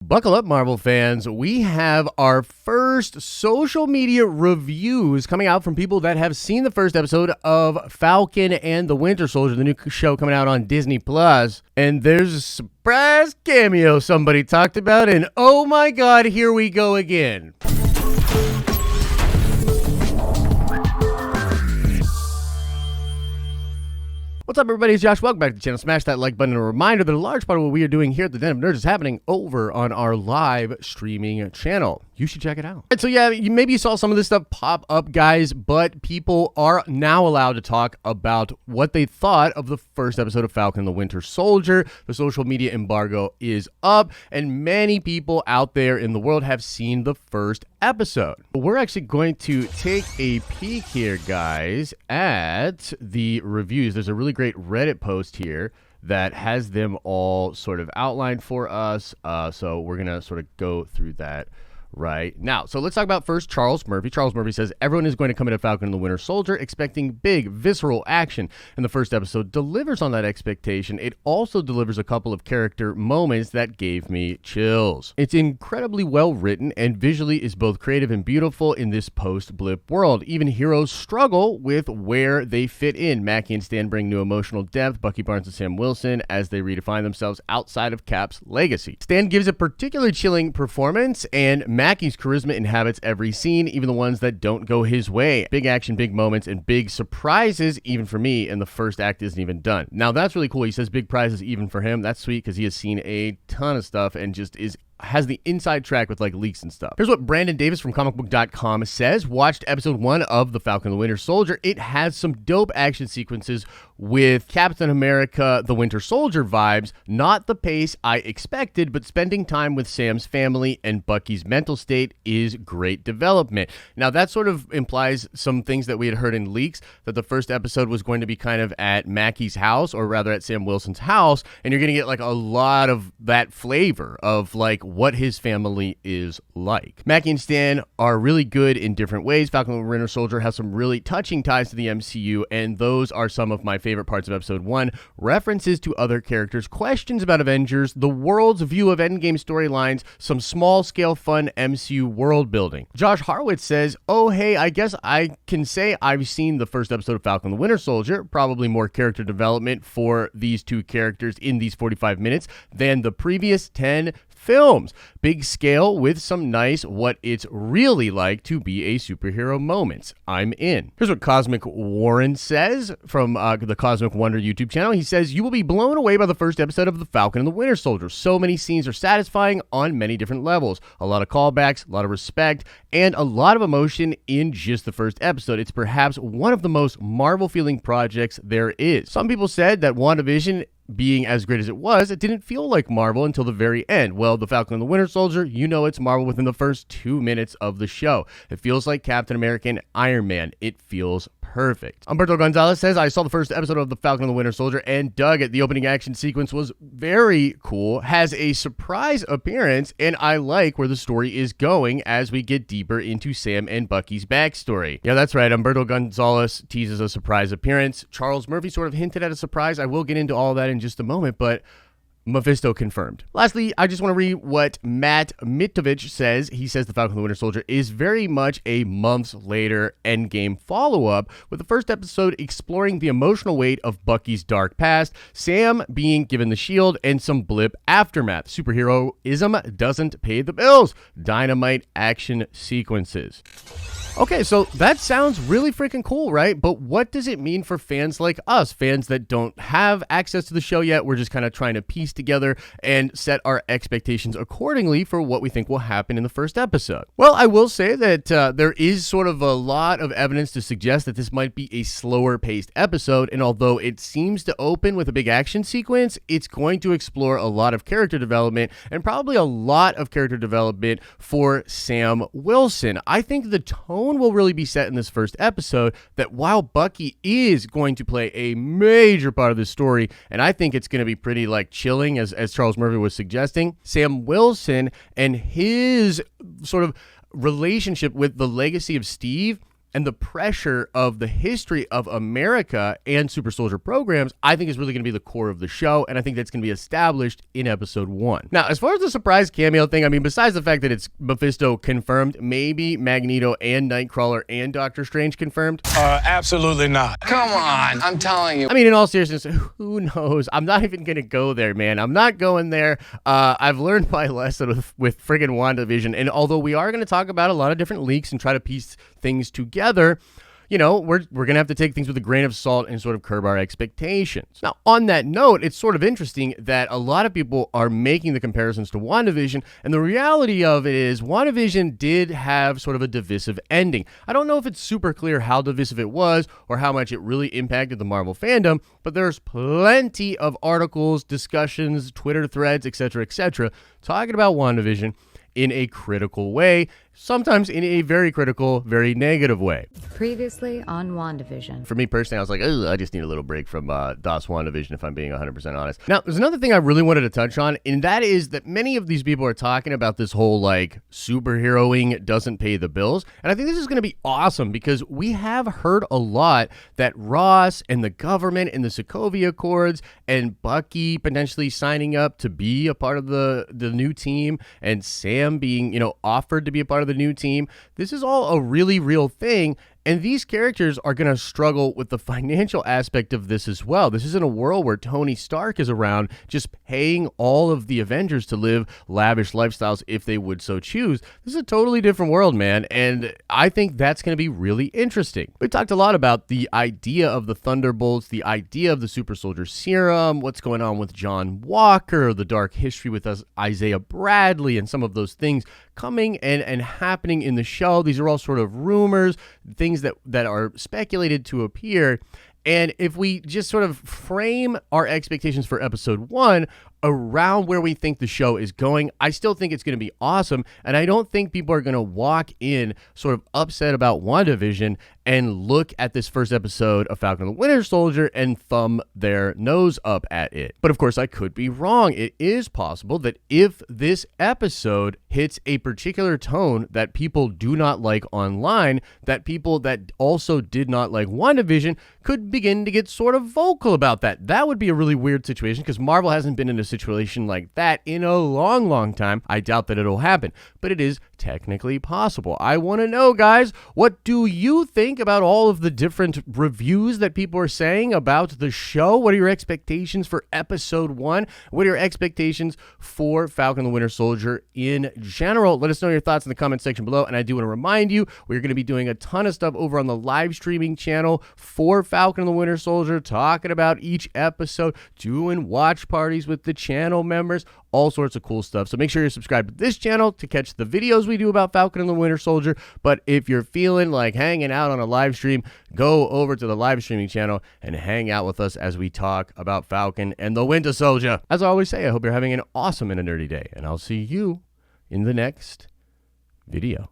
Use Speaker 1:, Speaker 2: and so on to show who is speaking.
Speaker 1: Buckle up, Marvel fans. We have our first social media reviews coming out from people that have seen the first episode of Falcon and the Winter Soldier, the new show coming out on Disney Plus. And there's a surprise cameo somebody talked about, and oh my god, here we go again. What's up, everybody? It's Josh. Welcome back to the channel. Smash that like button. A reminder that a large part of what we are doing here at the Den of Nerds is happening over on our live streaming channel. You should check it out. So yeah, maybe you saw some of this stuff pop up, guys, but people are now allowed to talk about what they thought of the first episode of Falcon and the Winter Soldier. The social media embargo is up, and many people out there in the world have seen the first episode. We're actually going to take a peek here, guys, at the reviews. There's a really great Reddit post here that has them all sort of outlined for us. So we're going to sort of go through that right now. So let's talk about first Charles Murphy. Charles Murphy says, everyone is going to come into Falcon and the Winter Soldier expecting big, visceral action. And the first episode delivers on that expectation. It also delivers a couple of character moments that gave me chills. It's incredibly well written and visually is both creative and beautiful in this post-blip world. Even heroes struggle with where they fit in. Mackie and Stan bring new emotional depth. Bucky Barnes and Sam Wilson as they redefine themselves outside of Cap's legacy. Stan gives a particularly chilling performance, and Mackie's charisma inhabits every scene, even the ones that don't go his way. Big action, big moments, and big surprises, even for me, and the first act isn't even done. Now, that's really cool. He says big prizes even for him. That's sweet because he has seen a ton of stuff and just has the inside track with like leaks and stuff. Here's what Brandon Davis from comicbook.com says. Watched episode 1 of The Falcon and the Winter Soldier. It has some dope action sequences with Captain America, the Winter Soldier vibes. Not the pace I expected, but spending time with Sam's family and Bucky's mental state is great development. Now that sort of implies some things that we had heard in leaks, that the first episode was going to be kind of at Mackie's house, or rather at Sam Wilson's house, and you're going to get like a lot of that flavor of like what his family is like. Mackie and Stan are really good in different ways. Falcon and the Winter Soldier has some really touching ties to the MCU, and those are some of my favorite parts of episode 1. References to other characters, questions about Avengers, the world's view of Endgame storylines, some small-scale fun MCU world building. Josh Harwitz says, oh hey, I guess I can say I've seen the first episode of Falcon and the Winter Soldier. Probably more character development for these two characters in these 45 minutes than the previous 10 films. Big scale with some nice what it's really like to be a superhero moments. I'm in. Here's what Cosmic Warren says from the Cosmic Wonder YouTube channel. He says, you will be blown away by the first episode of The Falcon and the Winter Soldier. So many scenes are satisfying on many different levels. A lot of callbacks, a lot of respect, and a lot of emotion in just the first episode. It's perhaps one of the most Marvel-feeling projects there is. Some people said that WandaVision, being as great as it was, it didn't feel like Marvel until the very end. Well, The Falcon and the Winter Soldier, you know it's Marvel within the first 2 minutes of the show. It feels like Captain America and Iron Man. It feels perfect. Humberto Gonzalez says, I saw the first episode of The Falcon and the Winter Soldier and dug it. The opening action sequence was very cool, has a surprise appearance, and I like where the story is going as we get deeper into Sam and Bucky's backstory. Yeah, that's right. Humberto Gonzalez teases a surprise appearance. Charles Murphy sort of hinted at a surprise. I will get into all that in just a moment, but Mephisto confirmed. Lastly, I just want to read what Matt Mitovich says. He says The Falcon and the Winter Soldier is very much a months later Endgame follow-up, with the first episode exploring the emotional weight of Bucky's dark past, Sam being given the shield, and some blip aftermath. Superheroism doesn't pay the bills. Dynamite action sequences. Okay, so that sounds really freaking cool, right? But what does it mean for fans like us, fans that don't have access to the show yet? We're just kind of trying to piece together and set our expectations accordingly for what we think will happen in the first episode. Well, I will say that there is sort of a lot of evidence to suggest that this might be a slower paced episode, and although it seems to open with a big action sequence, it's going to explore a lot of character development, and probably a lot of character development for Sam Wilson. I think the tone will really be set in this first episode, that while Bucky is going to play a major part of the story, and I think it's going to be pretty like chilling, as Charles Murphy was suggesting, Sam Wilson and his sort of relationship with the legacy of Steve and the pressure of the history of America and super soldier programs, I think is really going to be the core of the show, and I think that's going to be established in episode 1. Now, as far as the surprise cameo thing, I mean, besides the fact that it's Mephisto confirmed, maybe Magneto and Nightcrawler and Doctor Strange confirmed?
Speaker 2: Absolutely not.
Speaker 3: Come on, I'm telling you.
Speaker 1: I mean, in all seriousness, who knows? I'm not even going to go there, man. I'm not going there. I've learned my lesson with friggin' WandaVision, and although we are going to talk about a lot of different leaks and try to piece things together, you know, we're going to have to take things with a grain of salt and sort of curb our expectations. Now, on that note, it's sort of interesting that a lot of people are making the comparisons to WandaVision, and the reality of it is WandaVision did have sort of a divisive ending. I don't know if it's super clear how divisive it was or how much it really impacted the Marvel fandom, but there's plenty of articles, discussions, Twitter threads, etc., talking about WandaVision in a critical way, sometimes in a very critical, very negative way.
Speaker 4: Previously on WandaVision.
Speaker 1: For me personally, I was like, I just need a little break from DOS WandaVision, if I'm being 100% honest. Now, there's another thing I really wanted to touch on, and that is that many of these people are talking about this whole, like, superheroing doesn't pay the bills, and I think this is going to be awesome because we have heard a lot that Ross and the government and the Sokovia Accords and Bucky potentially signing up to be a part of the new team and Sam being, you know, offered to be a part of the new team. This is all a really real thing. And these characters are going to struggle with the financial aspect of this as well. This isn't a world where Tony Stark is around just paying all of the Avengers to live lavish lifestyles if they would so choose. This is a totally different world, man. And I think that's going to be really interesting. We talked a lot about the idea of the Thunderbolts, the idea of the Super Soldier Serum, what's going on with John Walker, the dark history with us, Isaiah Bradley, and some of those things coming and happening in the show. These are all sort of rumors, things that are speculated to appear. And if we just sort of frame our expectations for episode 1 around where we think the show is going, I still think it's going to be awesome. And I don't think people are going to walk in sort of upset about WandaVision and look at this first episode of Falcon and the Winter Soldier and thumb their nose up at it. But of course, I could be wrong. It is possible that if this episode hits a particular tone that people do not like online, that people that also did not like WandaVision could begin to get sort of vocal about that. That would be a really weird situation because Marvel hasn't been in a situation like that in a long time. I doubt that it'll happen, but it is technically possible. I want to know, guys, what do you think about all of the different reviews that people are saying about the show? What are your expectations for episode 1? What are your expectations for Falcon and the Winter Soldier in general? Let us know your thoughts in the comment section below. And I do want to remind you, we're going to be doing a ton of stuff over on the live streaming channel for Falcon and the Winter Soldier, talking about each episode, doing watch parties with the channel members, all sorts of cool stuff. So make sure you're subscribed to this channel to catch the videos we do about Falcon and the Winter Soldier. But if you're feeling like hanging out on a live stream, go over to the live streaming channel and hang out with us as we talk about Falcon and the Winter Soldier. As I always say, I hope you're having an awesome and a nerdy day, and I'll see you in the next video.